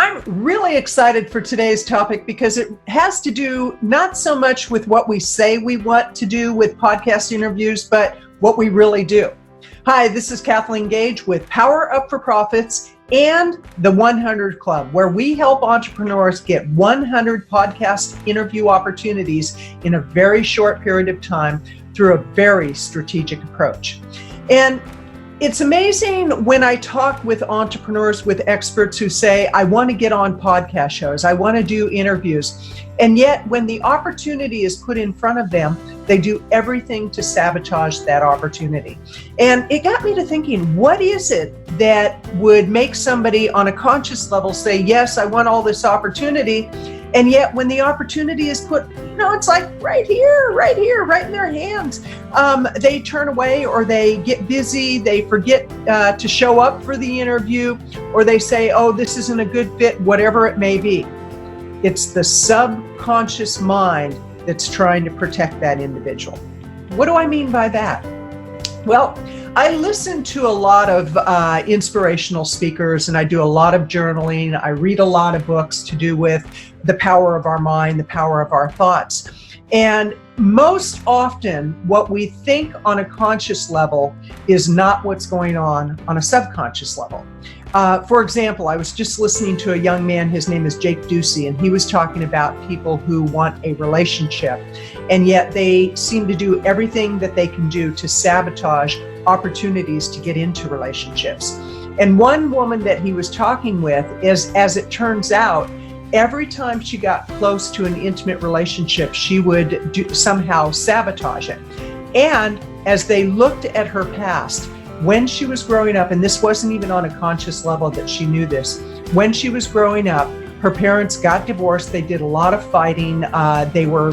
I'm really excited for today's topic because it has to do not so much with what we say we want to do with podcast interviews, but what we really do. Hi, this is Kathleen Gage with Power Up for Profits and the 100 Club, where we help entrepreneurs get 100 podcast interview opportunities in a very short period of time through a very strategic approach. And it's amazing when I talk with entrepreneurs, with experts who say, I want to get on podcast shows, I want to do interviews. And yet when the opportunity is put in front of them, they do everything to sabotage that opportunity. And it got me to thinking, what is it that would make somebody on a conscious level say, yes, I want all this opportunity. And yet when the opportunity is put, it's like right here, right in their hands. They turn away, or they get busy, they forget to show up for the interview, or they say, oh, this isn't a good fit, whatever it may be. It's the subconscious mind that's trying to protect that individual. What do I mean by that? Well, I listen to a lot of inspirational speakers, and I do a lot of journaling. I read a lot of books to do with the power of our mind, the power of our thoughts. And most often, what we think on a conscious level is not what's going on a subconscious level. For example, I was just listening to a young man, his name is Jake Ducey, and he was talking about people who want a relationship, and yet they seem to do everything that they can do to sabotage opportunities to get into relationships. And one woman that he was talking with is, as it turns out, every time she got close to an intimate relationship, she would somehow sabotage it. And as they looked at her past, when she was growing up, and this wasn't even on a conscious level that she knew this, when she was growing up, her parents got divorced. They did a lot of fighting. They were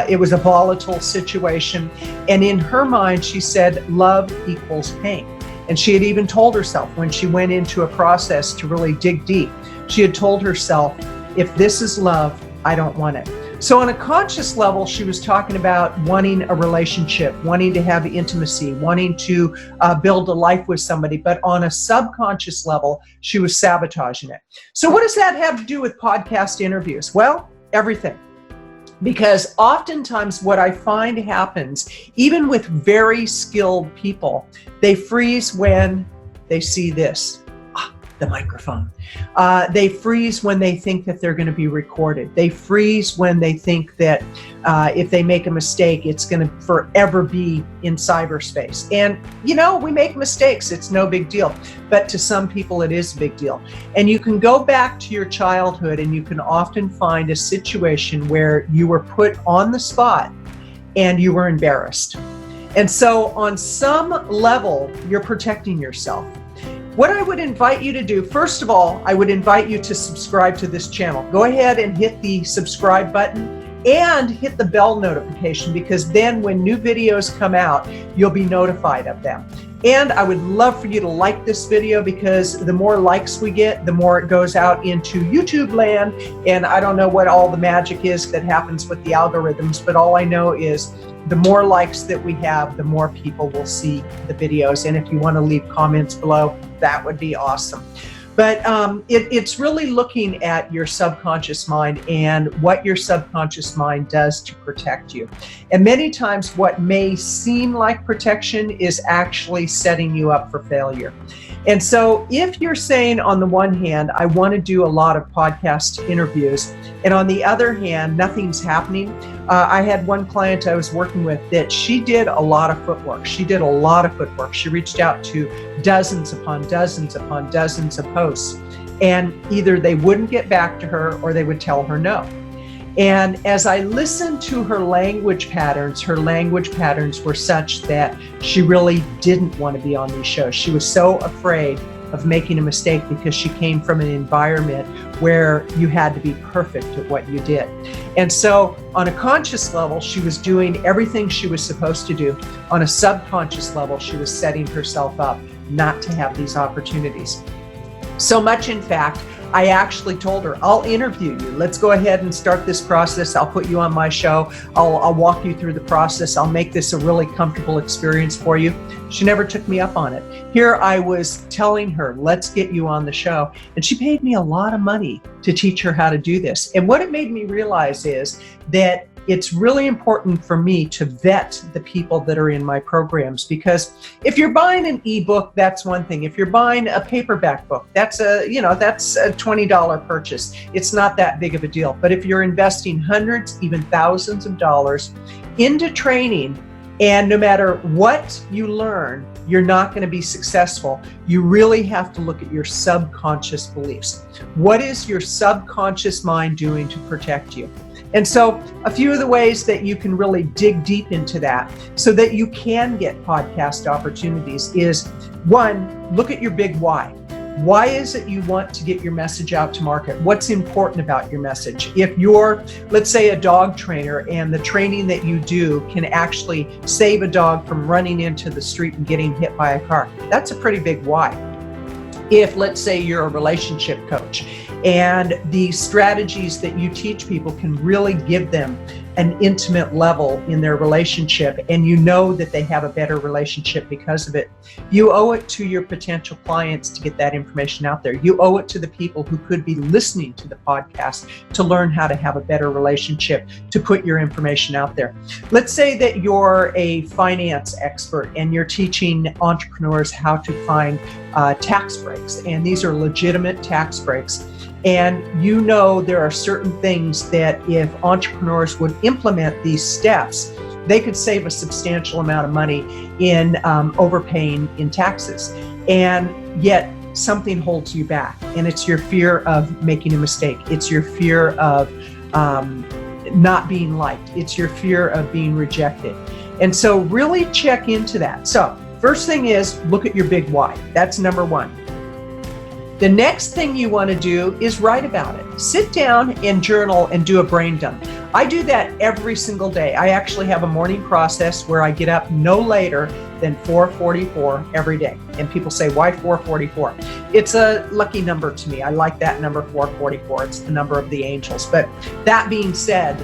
it was a volatile situation. And in her mind, she said, love equals pain. And she had even told herself, when she went into a process to really dig deep, she had told herself, if this is love, I don't want it. So on a conscious level, she was talking about wanting a relationship, wanting to have intimacy, wanting to build a life with somebody. But on a subconscious level, she was sabotaging it. So what does that have to do with podcast interviews? Well, everything. Because oftentimes what I find happens, even with very skilled people, they freeze when they see this. The microphone. They freeze when they think that they're going to be recorded. They freeze when they think that if they make a mistake, it's going to forever be in cyberspace. And, we make mistakes. It's no big deal. But to some people, it is a big deal. And you can go back to your childhood, and you can often find a situation where you were put on the spot and you were embarrassed. And so on some level, you're protecting yourself. What I would invite you to do, first of all, I would invite you to subscribe to this channel. Go ahead and hit the subscribe button and hit the bell notification, because then when new videos come out, you'll be notified of them. And I would love for you to like this video, because the more likes we get, the more it goes out into YouTube land. And I don't know what all the magic is that happens with the algorithms, but all I know is the more likes that we have, the more people will see the videos. And if you want to leave comments below, that would be awesome. But it's really looking at your subconscious mind and what your subconscious mind does to protect you. And many times what may seem like protection is actually setting you up for failure. And so if you're saying, on the one hand, I want to do a lot of podcast interviews, and on the other hand, nothing's happening. I had one client I was working with that she did a lot of footwork. She reached out to dozens upon dozens upon dozens of posts, and either they wouldn't get back to her or they would tell her no. And as I listened to her language patterns were such that she really didn't want to be on these shows. She was so afraid of making a mistake, because she came from an environment where you had to be perfect at what you did. And so on a conscious level, she was doing everything she was supposed to do. On a subconscious level, she was setting herself up not to have these opportunities. So much, in fact, I actually told her, I'll interview you. Let's go ahead and start this process. I'll put you on my show. I'll walk you through the process. I'll make this a really comfortable experience for you. She never took me up on it. Here I was telling her, let's get you on the show. And she paid me a lot of money to teach her how to do this. And what it made me realize is that it's really important for me to vet the people that are in my programs, because if you're buying an ebook, that's one thing. If you're buying a paperback book, that's a $20 purchase. It's not that big of a deal. But if you're investing hundreds, even thousands of dollars into training, and no matter what you learn, you're not going to be successful. You really have to look at your subconscious beliefs. What is your subconscious mind doing to protect you? And so a few of the ways that you can really dig deep into that so that you can get podcast opportunities is, one, look at your big why. Why is it you want to get your message out to market? What's important about your message? If you're, let's say, a dog trainer and the training that you do can actually save a dog from running into the street and getting hit by a car, that's a pretty big why. If, let's say, you're a relationship coach and the strategies that you teach people can really give them an intimate level in their relationship, and you know that they have a better relationship because of it, you owe it to your potential clients to get that information out there. You owe it to the people who could be listening to the podcast to learn how to have a better relationship, to put your information out there. Let's say that you're a finance expert and you're teaching entrepreneurs how to find tax breaks, and these are legitimate tax breaks. And you know there are certain things that if entrepreneurs would implement these steps, they could save a substantial amount of money in overpaying in taxes. And yet something holds you back, and it's your fear of making a mistake. It's your fear of not being liked. It's your fear of being rejected. And so really check into that. So first thing is, look at your big why. That's number one. The next thing you want to do is write about it. Sit down and journal and do a brain dump. I do that every single day. I actually have a morning process where I get up no later than 4:44 every day. And people say, why 4:44? It's a lucky number to me. I like that number 4:44. It's the number of the angels. But that being said,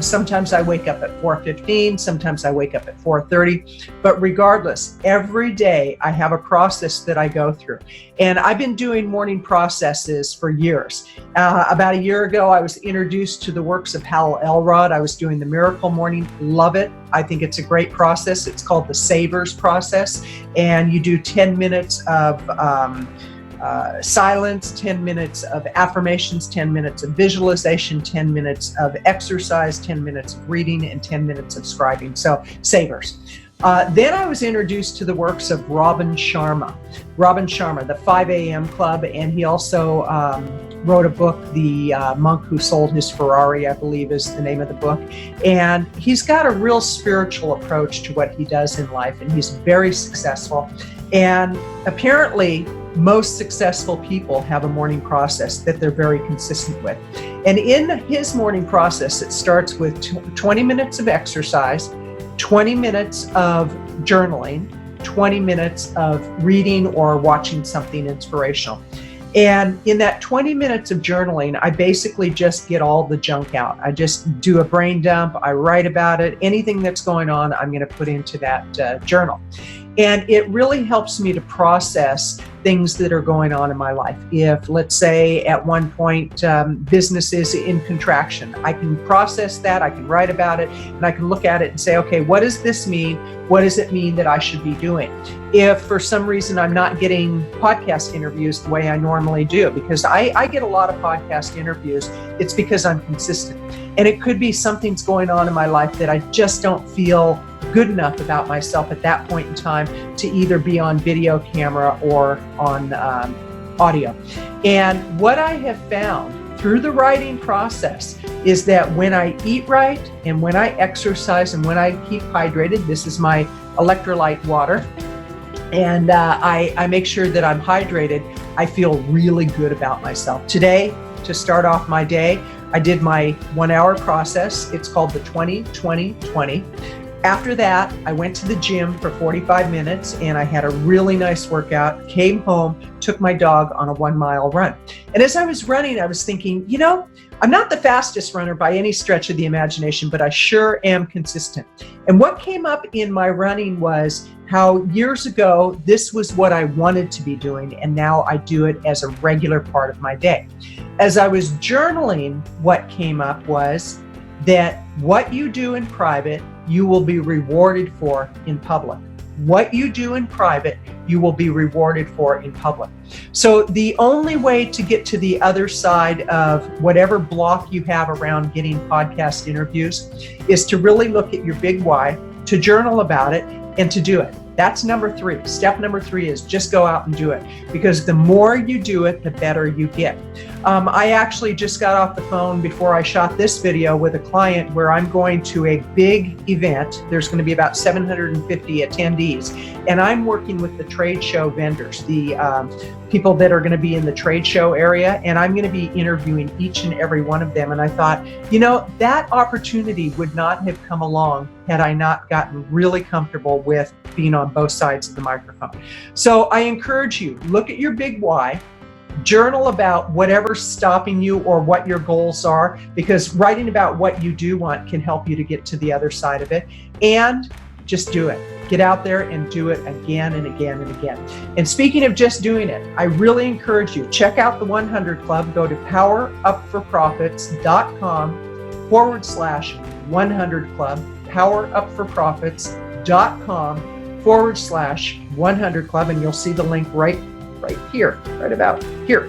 sometimes I wake up at 4:15, sometimes I wake up at 4:30. But regardless, every day I have a process that I go through. And I've been doing morning processes for years. About a year ago, I was introduced to the works of Hal Elrod. I was doing the Miracle Morning. Love it. I think it's a great process. It's called the Savers process. And you do 10 minutes of silence, 10 minutes of affirmations, 10 minutes of visualization, 10 minutes of exercise, 10 minutes of reading, and 10 minutes of scribing. So Savers. Then I was introduced to the works of Robin Sharma, the 5 a.m. Club, and he also wrote a book, The Monk Who Sold His Ferrari, I believe is the name of the book. And he's got a real spiritual approach to what he does in life, and he's very successful. And apparently, most successful people have a morning process that they're very consistent with. And in his morning process, it starts with 20 minutes of exercise, 20 minutes of journaling, 20 minutes of reading or watching something inspirational. And in that 20 minutes of journaling, I basically just get all the junk out. I just do a brain dump. I write about it. Anything that's going on, I'm going to put into that journal. And it really helps me to process things that are going on in my life. If, let's say, at one point, business is in contraction, I can process that, I can write about it, and I can look at it and say, okay, what does this mean? What does it mean that I should be doing? If for some reason I'm not getting podcast interviews the way I normally do, because I get a lot of podcast interviews, it's because I'm consistent. And it could be something's going on in my life that I just don't feel good enough about myself at that point in time to either be on video camera or on audio. And what I have found through the writing process is that when I eat right and when I exercise and when I keep hydrated, this is my electrolyte water, and I make sure that I'm hydrated, I feel really good about myself. Today, to start off my day, I did my 1 hour process. It's called the 20-20-20. After that, I went to the gym for 45 minutes and I had a really nice workout, came home, took my dog on a 1 mile run. And as I was running, I was thinking, I'm not the fastest runner by any stretch of the imagination, but I sure am consistent. And what came up in my running was how years ago, this was what I wanted to be doing, and now I do it as a regular part of my day. As I was journaling, what came up was that what you do in private, you will be rewarded for in public. What you do in private, you will be rewarded for in public. So the only way to get to the other side of whatever block you have around getting podcast interviews is to really look at your big why, to journal about it, and to do it. That's number 3. Step number 3 is just go out and do it, because the more you do it, the better you get. I actually just got off the phone before I shot this video with a client where I'm going to a big event. There's going to be about 750 attendees, and I'm working with the trade show vendors, the people that are going to be in the trade show area, and I'm going to be interviewing each and every one of them. And I thought, that opportunity would not have come along had I not gotten really comfortable with being on both sides of the microphone. So I encourage you, look at your big why, journal about whatever's stopping you or what your goals are, because writing about what you do want can help you to get to the other side of it. And just do it. Get out there and do it again and again and again. And speaking of just doing it, I really encourage you, check out the 100 Club. Go to powerupforprofits.com/100 Club, powerupforprofits.com/100 Club, and you'll see the link right here, right about here.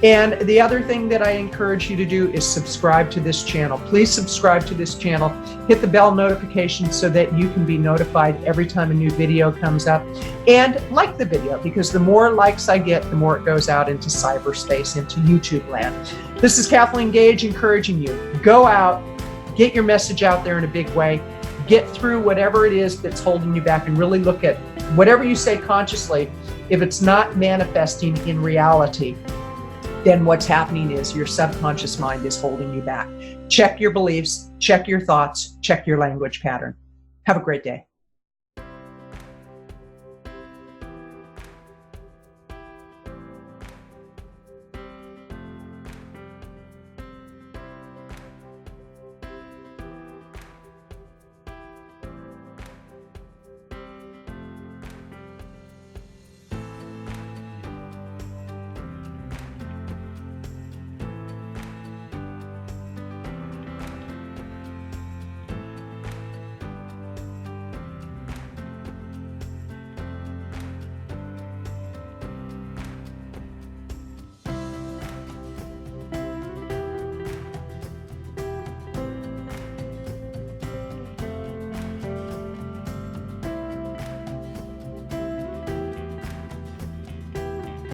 And the other thing that I encourage you to do is subscribe to this channel. Please subscribe to this channel. Hit the bell notification so that you can be notified every time a new video comes up. And like the video, because the more likes I get, the more it goes out into cyberspace, into YouTube land. This is Kathleen Gage encouraging you. Go out, get your message out there in a big way. Get through whatever it is that's holding you back, and really look at whatever you say consciously. If it's not manifesting in reality, then what's happening is your subconscious mind is holding you back. Check your beliefs, check your thoughts, check your language pattern. Have a great day.